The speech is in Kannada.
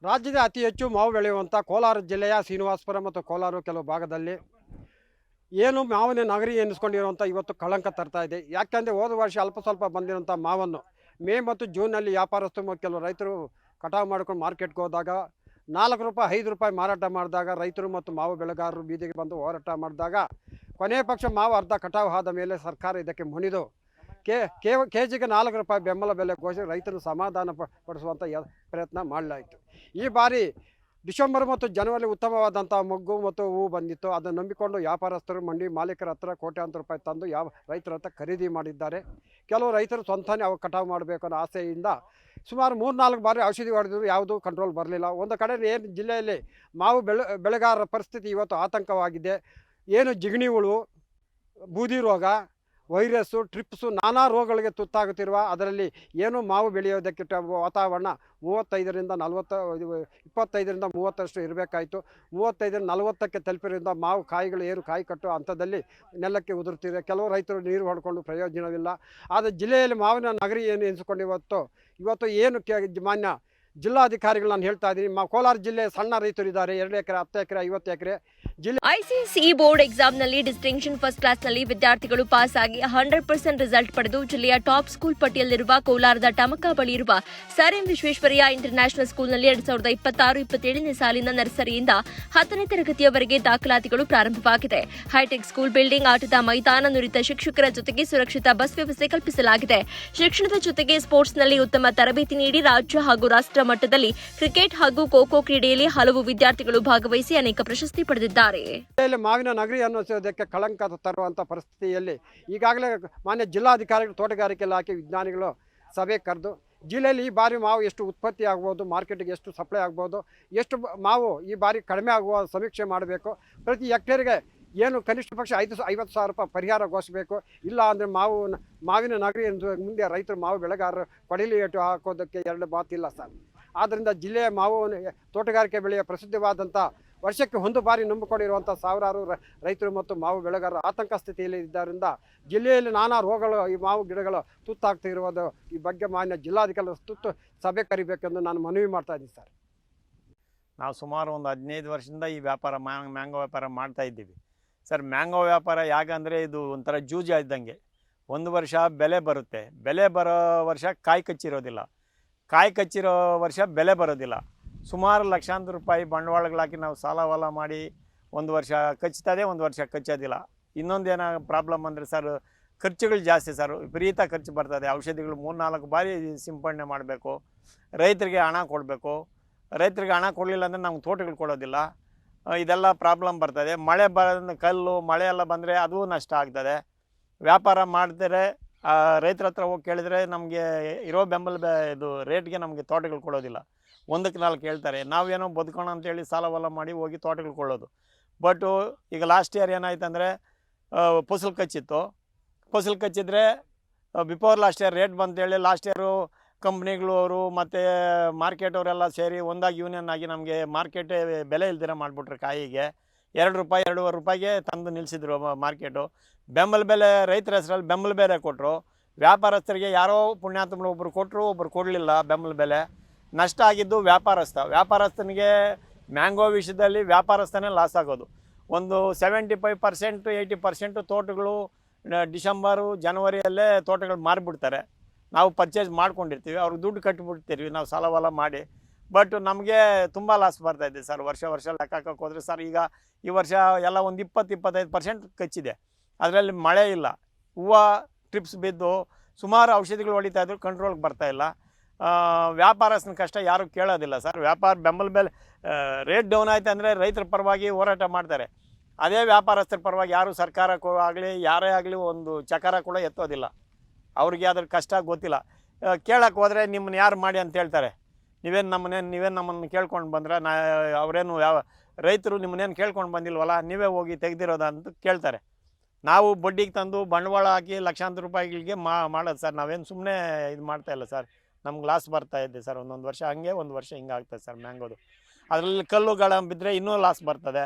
ರಾಜ್ಯದ ಅತಿ ಹೆಚ್ಚು ಮಾವು ಬೆಳೆಯುವಂಥ ಕೋಲಾರ ಜಿಲ್ಲೆಯ ಶ್ರೀನಿವಾಸಪುರ ಮತ್ತು ಕೋಲಾರ ಕೆಲವು ಭಾಗದಲ್ಲಿ ಏನು ಮಾವಿನ ನಗರಿ ಎನಿಸ್ಕೊಂಡಿರುವಂಥ ಇವತ್ತು ಕಳಂಕ ತರ್ತಾ ಇದೆ. ಯಾಕೆಂದರೆ ಹೋದ ವರ್ಷ ಅಲ್ಪ ಸ್ವಲ್ಪ ಬಂದಿರುವಂಥ ಮಾವನ್ನು ಮೇ ಮತ್ತು ಜೂನಲ್ಲಿ ವ್ಯಾಪಾರಸ್ಥರು ಕೆಲವು ರೈತರು ಕಟಾವು ಮಾಡ್ಕೊಂಡು ಮಾರ್ಕೆಟ್ಗೆ ಹೋದಾಗ 4 ರೂಪಾಯಿ 5 ರೂಪಾಯಿ ಮಾರಾಟ ಮಾಡಿದಾಗ ರೈತರು ಮತ್ತು ಮಾವು ಬೆಳೆಗಾರರು ಬೀದಿಗೆ ಬಂದು ಹೋರಾಟ ಮಾಡಿದಾಗ ಕೊನೆಯ ಪಕ್ಷ ಮಾವು ಅರ್ಧ ಕಟಾವು ಆದ ಮೇಲೆ ಸರ್ಕಾರ ಇದಕ್ಕೆ ಮುನಿದು ಕೆ ಜಿಗೆ 4 ರೂಪಾಯಿ ಬೆಂಬಲ ಬೆಲೆ ಘೋಷಿಸಿ ರೈತರು ಸಮಾಧಾನ ಪಡಿಸುವಂಥ ಪ್ರಯತ್ನ ಮಾಡಲಾಯಿತು. ಈ ಬಾರಿ ಡಿಸೆಂಬರ್ ಮತ್ತು ಜನವರಿ ಉತ್ತಮವಾದಂಥ ಮೊಗ್ಗು ಮತ್ತು ಹೂವು ಬಂದಿತ್ತು. ಅದನ್ನು ನಂಬಿಕೊಂಡು ವ್ಯಾಪಾರಸ್ಥರು ಮಂಡಿ ಮಾಲೀಕರ ಹತ್ರ ಕೋಟ್ಯಾಂತರ ರೂಪಾಯಿ ತಂದು ರೈತರ ಹತ್ರ ಖರೀದಿ ಮಾಡಿದ್ದಾರೆ. ಕೆಲವು ರೈತರು ಸ್ವಂತನೇ ಅವು ಕಟಾವು ಮಾಡಬೇಕು ಅನ್ನೋ ಆಸೆಯಿಂದ ಸುಮಾರು 3-4 ಬಾರಿ ಔಷಧಿ ಹೊಡೆದ್ರು, ಯಾವುದೂ ಕಂಟ್ರೋಲ್ ಬರಲಿಲ್ಲ. ಒಂದು ಕಡೆ ಏನು ಜಿಲ್ಲೆಯಲ್ಲಿ ಮಾವು ಬೆಳೆಗಾರರ ಪರಿಸ್ಥಿತಿ ಇವತ್ತು ಆತಂಕವಾಗಿದೆ. ಏನು ಜಿಗಣಿ ಹುಳು, ಬೂದಿ ರೋಗ, ವೈರಸ್ಸು, ಟ್ರಿಪ್ಸು, ನಾನಾ ರೋಗಗಳಿಗೆ ತುತ್ತಾಗುತ್ತಿರುವ ಅದರಲ್ಲಿ ಏನು ಮಾವು ಬೆಳೆಯೋದಕ್ಕೆ ವಾತಾವರಣ 35ರಿಂದ 40 25ರಿಂದ 30ರಷ್ಟು ಇರಬೇಕಾಯಿತು. 35ರಿಂದ 40ಕ್ಕೆ ತಲುಪಿರೋದ್ರಿಂದ ಮಾವು ಕಾಯಿಗಳು ಏನು ಕಾಯಿ ಕಟ್ಟುವ ಹಂತದಲ್ಲಿ ನೆಲಕ್ಕೆ ಉದುರುತ್ತಿದೆ. ಕೆಲವು ರೈತರು ನೀರು ಹೊಡ್ಕೊಂಡು ಪ್ರಯೋಜನವಿಲ್ಲ. ಆದರೆ ಜಿಲ್ಲೆಯಲ್ಲಿ ಮಾವಿನ ನಗರಿ ಏನು ಎನಿಸಿಕೊಂಡು ಇವತ್ತು ಏನು ಮಾನ್ಯ ಜಿಲ್ಲಾಧಿಕಾರಿಗಳು ನಾನು ಹೇಳ್ತಾ ಇದ್ದೀನಿ, ಕೋಲಾರ ಜಿಲ್ಲೆ ಸಣ್ಣ ರೈತರು ಇದ್ದಾರೆ, 2 ಎಕರೆ 10 ಎಕರೆ 50 ಎಕರೆ ಜಿಲ್ಲೆ. ಐಸಿಎಸ್ಇ ಬೋರ್ಡ್ ಎಕ್ಸಾಮ್ನಲ್ಲಿ ಡಿಸ್ಟಿಂಕ್ಷನ್ ಫಸ್ಟ್ ಕ್ಲಾಸ್ನಲ್ಲಿ ವಿದ್ಯಾರ್ಥಿಗಳು ಪಾಸ್ ಆಗಿ 100% ರಿಸಲ್ಟ್ ಪಡೆದು ಜಿಲ್ಲೆಯ ಟಾಪ್ ಸ್ಕೂಲ್ ಪಟ್ಟಿಯಲ್ಲಿರುವ ಕೋಲಾರದ ಟಮಕ ಬಳಿ ಇರುವ ಸರ್ ಎಂ ವಿಶ್ವೇಶ್ವರಯ್ಯ ಇಂಟರ್ನ್ಯಾಷನಲ್ ಸ್ಕೂಲ್ನಲ್ಲಿ 2026-27ನೇ ಸಾಲಿನ ನರ್ಸರಿಯಿಂದ 10ನೇ ತರಗತಿಯವರೆಗೆ ದಾಖಲಾತಿಗಳು ಪ್ರಾರಂಭವಾಗಿದೆ. ಹೈಟೆಕ್ ಸ್ಕೂಲ್ ಬಿಲ್ಡಿಂಗ್, ಆಟದ ಮೈದಾನ, ನುರಿತ ಶಿಕ್ಷಕರ ಜೊತೆಗೆ ಸುರಕ್ಷಿತ ಬಸ್ ವ್ಯವಸ್ಥೆ ಕಲ್ಪಿಸಲಾಗಿದೆ. ಶಿಕ್ಷಣದ ಜೊತೆಗೆ ಸ್ಪೋರ್ಟ್ಸ್ನಲ್ಲಿ ಉತ್ತಮ ತರಬೇತಿ ನೀಡಿ ರಾಜ್ಯ ಹಾಗೂ ರಾಷ್ಟ್ರ ಮಟ್ಟದಲ್ಲಿ ಕ್ರಿಕೆಟ್ ಹಾಗೂ ಖೋ ಕ್ರೀಡೆಯಲ್ಲಿ ಹಲವು ವಿದ್ಯಾರ್ಥಿಗಳು ಭಾಗವಹಿಸಿ ಅನೇಕ ಪ್ರಶಸ್ತಿ ಪಡೆದಿದ್ದಾರೆ. ಮಾವಿನ ನಗರಿ ಅನ್ನೋದಕ್ಕೆ ಕಳಂಕ ತರುವಂಥ ಪರಿಸ್ಥಿತಿಯಲ್ಲಿ ಈಗಾಗಲೇ ಮಾನ್ಯ ಜಿಲ್ಲಾಧಿಕಾರಿಗಳು, ತೋಟಗಾರಿಕೆ ಇಲಾಖೆ ವಿಜ್ಞಾನಿಗಳು ಸಭೆ ಕರೆದು ಜಿಲ್ಲೆಯಲ್ಲಿ ಈ ಬಾರಿ ಮಾವು ಎಷ್ಟು ಉತ್ಪತ್ತಿ ಆಗ್ಬೋದು, ಮಾರ್ಕೆಟಿಗೆ ಎಷ್ಟು ಸಪ್ಲೈ ಆಗ್ಬೋದು, ಎಷ್ಟು ಮಾವು ಈ ಬಾರಿ ಕಡಿಮೆ ಆಗುವ ಸಮೀಕ್ಷೆ ಮಾಡಬೇಕು. ಪ್ರತಿ ಹೆಕ್ಟೇರ್ಗೆ ಏನು ಕನಿಷ್ಠ ಪಕ್ಷ 50,000 ರೂಪಾಯಿ ಪರಿಹಾರ ಘೋಷಿಸಬೇಕು. ಇಲ್ಲ ಅಂದರೆ ಮಾವಿನ ನಗರಿ ಮುಂದೆ ರೈತರು ಮಾವು ಬೆಳೆಗಾರರು ಕೊಡಲಿ ಏಟು ಹಾಕೋದಕ್ಕೆ 2 ಮಾತಿಲ್ಲ ಸರ್. ಆದ್ದರಿಂದ ಜಿಲ್ಲೆಯ ಮಾವು ತೋಟಗಾರಿಕೆ ಬೆಳೆಯ ಪ್ರಸಿದ್ಧವಾದಂಥ ವರ್ಷಕ್ಕೆ 1 ಬಾರಿ ನಂಬಿಕೊಂಡಿರುವಂಥ ಸಾವಿರಾರು ರೈತರು ಮತ್ತು ಮಾವು ಬೆಳೆಗಾರರು ಆತಂಕ ಸ್ಥಿತಿಯಲ್ಲಿ ಇದ್ದರಿಂದ ಜಿಲ್ಲೆಯಲ್ಲಿ ನಾನಾ ರೋಗಗಳು, ಈ ಮಾವು ಗಿಡಗಳು ತುತ್ತಾಗ್ತಿರುವುದು ಈ ಬಗ್ಗೆ ಮಾನ್ಯ ಜಿಲ್ಲಾಧಿಕಾರಿ ತುರ್ತು ಸಭೆ ಕರಿಬೇಕೆಂದು ನಾನು ಮನವಿ ಮಾಡ್ತಾ ಇದ್ದೀನಿ ಸರ್. ನಾವು ಸುಮಾರು ಒಂದು 15 ವರ್ಷದಿಂದ ಈ ವ್ಯಾಪಾರ ಮ್ಯಾಂಗೋ ವ್ಯಾಪಾರ ಮಾಡ್ತಾ ಇದ್ದೀವಿ ಸರ್. ಮ್ಯಾಂಗೋ ವ್ಯಾಪಾರ ಯಾಕಂದರೆ ಇದು ಒಂಥರ ಜೂಜಿ ಇದ್ದಂಗೆ. ಒಂದು ವರ್ಷ ಬೆಲೆ ಬರುತ್ತೆ, ಬೆಲೆ ಬರೋ ವರ್ಷ ಕಾಯಿ ಕಚ್ಚಿರೋದಿಲ್ಲ, ಕಾಯಿ ಕಚ್ಚಿರೋ ವರ್ಷ ಬೆಲೆ ಬರೋದಿಲ್ಲ. ಸುಮಾರು ಲಕ್ಷಾಂತರ ರೂಪಾಯಿ ಬಂಡವಾಳಗಳಾಕಿ ನಾವು ಸಾಲ ಮಾಡಿ ಒಂದು ವರ್ಷ ಕಚ್ತದೆ, ಒಂದು ವರ್ಷ ಕಚ್ಚೋದಿಲ್ಲ. ಇನ್ನೊಂದೇನೋ ಪ್ರಾಬ್ಲಮ್ ಅಂದರೆ ಸರ್, ಖರ್ಚುಗಳು ಜಾಸ್ತಿ ಸರ್, ವಿಪರೀತ ಖರ್ಚು ಬರ್ತದೆ. ಔಷಧಿಗಳು 3-4 ಬಾರಿ ಸಿಂಪಡಣೆ ಮಾಡಬೇಕು, ರೈತರಿಗೆ ಹಣ ಕೊಡಬೇಕು. ರೈತರಿಗೆ ಹಣ ಕೊಡಲಿಲ್ಲ ಅಂದರೆ ನಮ್ಗೆ ತೋಟಗಳು ಕೊಡೋದಿಲ್ಲ. ಇದೆಲ್ಲ ಪ್ರಾಬ್ಲಮ್ ಬರ್ತದೆ. ಮಳೆ ಕಲ್ಲು ಮಳೆ ಎಲ್ಲ ಬಂದರೆ ಅದು ನಷ್ಟ ಆಗ್ತದೆ. ವ್ಯಾಪಾರ ಮಾಡ್ತಾರೆ, ರೈತರ ಹತ್ರ ಹೋಗಿ ಕೇಳಿದರೆ ನಮಗೆ ಇರೋ ಇದು ರೇಟ್ಗೆ ನಮಗೆ ತೋಟಗಳು ಕೊಡೋದಿಲ್ಲ. 1ಕ್ಕೆ 4 ಹೇಳ್ತಾರೆ. ನಾವೇನೋ ಬದುಕೋಣ ಅಂತೇಳಿ ಸಾಲ ಮಾಡಿ ಹೋಗಿ ತೋಟಗಳು ಕೊಳ್ಳೋದು. ಬಟ್ಟು ಈಗ ಲಾಸ್ಟ್ ಇಯರ್ ಏನಾಯ್ತು ಅಂದರೆ ಫಸಲು ಕಚ್ಚಿತ್ತು. ಫಸಲು ಕಚ್ಚಿದ್ರೆ ಬಿಫೋರ್ ಲಾಸ್ಟ್ ಇಯರ್ ರೇಟ್ ಬಂತೇಳಿ ಲಾಸ್ಟ್ ಇಯರು ಕಂಪ್ನಿಗಳು ಅವರು ಮತ್ತು ಮಾರ್ಕೆಟ್ ಅವರೆಲ್ಲ ಸೇರಿ ಒಂದಾಗಿ ಯೂನಿಯನ್ ಆಗಿ ನಮಗೆ ಮಾರ್ಕೆಟೇ ಬೆಲೆ ಇಲ್ದಿರ ಮಾಡಿಬಿಟ್ರೆ ಕಾಯಿಗೆ 2 ರೂಪಾಯಿ 2.5 ರೂಪಾಯಿಗೆ ತಂದು ನಿಲ್ಲಿಸಿದ್ರು ಮಾರ್ಕೆಟು. ಬೆಂಬಲ ಬೆಲೆ ರೈತರ ಹೆಸರಲ್ಲಿ ಬೆಂಬಲ ಬೆಲೆ ಕೊಟ್ಟರು. ವ್ಯಾಪಾರಸ್ಥರಿಗೆ ಯಾರೋ ಪುಣ್ಯಾತ್ಮರು ಒಬ್ಬರು ಕೊಟ್ಟರು, ಒಬ್ಬರು ಕೊಡಲಿಲ್ಲ ಬೆಂಬಲ ಬೆಲೆ. ನಷ್ಟ ಆಗಿದ್ದು ವ್ಯಾಪಾರಸ್ಥನಿಗೆ ಮ್ಯಾಂಗೋ ವಿಷಯದಲ್ಲಿ ವ್ಯಾಪಾರಸ್ಥನೇ ಲಾಸ್ ಆಗೋದು. ಒಂದು 75% 80% ತೋಟಗಳು ಡಿಸೆಂಬರು ಜನವರಿಯಲ್ಲೇ ತೋಟಗಳು ಮಾರಿಬಿಡ್ತಾರೆ. ನಾವು ಪರ್ಚೇಸ್ ಮಾಡ್ಕೊಂಡಿರ್ತೀವಿ, ಅವ್ರಿಗೆ ದುಡ್ಡು ಕಟ್ಟಿಬಿಡ್ತೀವಿ ನಾವು ಸಾಲ ಮಾಡಿ. ಬಟ್ ನಮಗೆ ತುಂಬ ಲಾಸ್ ಬರ್ತಾಯಿದೆ ಸರ್. ವರ್ಷ ಲೆಕ್ಕಕ್ಕೆ ಹೋದರೆ ಸರ್, ಈಗ ಈ ವರ್ಷ ಎಲ್ಲ ಒಂದು 20-25% ಕಚ್ಚಿದೆ. ಅದರಲ್ಲಿ ಮಳೆ ಇಲ್ಲ, ಹೂವು ಟ್ರಿಪ್ಸ್ ಬಿದ್ದು ಸುಮಾರು ಔಷಧಿಗಳು ಹೊಡಿತಾಯಿದ್ರು, ಕಂಟ್ರೋಲ್ಗೆ ಬರ್ತಾಯಿಲ್ಲ. ವ್ಯಾಪಾರಸ್ಥನ ಕಷ್ಟ ಯಾರೂ ಕೇಳೋದಿಲ್ಲ ಸರ್. ವ್ಯಾಪಾರ ಬೆಂಬಲ ಬೆಲೆ ರೇಟ್ ಡೌನ್ ಆಯ್ತು ಅಂದರೆ ರೈತರ ಪರವಾಗಿ ಹೋರಾಟ ಮಾಡ್ತಾರೆ. ಅದೇ ವ್ಯಾಪಾರಸ್ಥರ ಪರವಾಗಿ ಯಾರು ಸರ್ಕಾರಕ್ಕೂ ಆಗಲಿ ಯಾರೇ ಆಗಲಿ ಒಂದು ಚಕಾರ ಕೂಡ ಎತ್ತೋದಿಲ್ಲ. ಅವ್ರಿಗೆ ಅದ್ರ ಕಷ್ಟ ಗೊತ್ತಿಲ್ಲ. ಕೇಳಕ್ಕೆ ಹೋದರೆ ನಿಮ್ಮನ್ನ ಯಾರು ಮಾಡಿ ಅಂತ ಹೇಳ್ತಾರೆ. ನೀವೇನು ನಮ್ಮನ್ನು ಕೇಳ್ಕೊಂಡು ಬಂದ್ರೆ ಅವರೇನು ರೈತರು ನಿಮ್ಮನ್ನೇನು ಕೇಳ್ಕೊಂಡು ಬಂದಿಲ್ವಲ್ಲ, ನೀವೇ ಹೋಗಿ ತೆಗೆದಿರೋದ ಅಂತ ಕೇಳ್ತಾರೆ. ನಾವು ಬಡ್ಡಿಗೆ ತಂದು ಬಂಡವಾಳ ಹಾಕಿ ಲಕ್ಷಾಂತರ ರೂಪಾಯಿಗಳಿಗೆ ಮಾಡೋದು ಸರ್. ನಾವೇನು ಸುಮ್ಮನೆ ಇದು ಮಾಡ್ತಾಯಿಲ್ಲ ಸರ್. ನಮ್ಗೆ ಲಾಸ್ ಬರ್ತಾಯಿದೆ ಸರ್. ಒಂದೊಂದು ವರ್ಷ ಹಂಗೆ, ಒಂದು ವರ್ಷ ಹಿಂಗೆ ಆಗ್ತದೆ ಸರ್ ಮ್ಯಾಂಗೋದು. ಅದರಲ್ಲಿ ಕಲ್ಲುಗಳ ಬಿದ್ದರೆ ಇನ್ನೂ ಲಾಸ್ ಬರ್ತದೆ.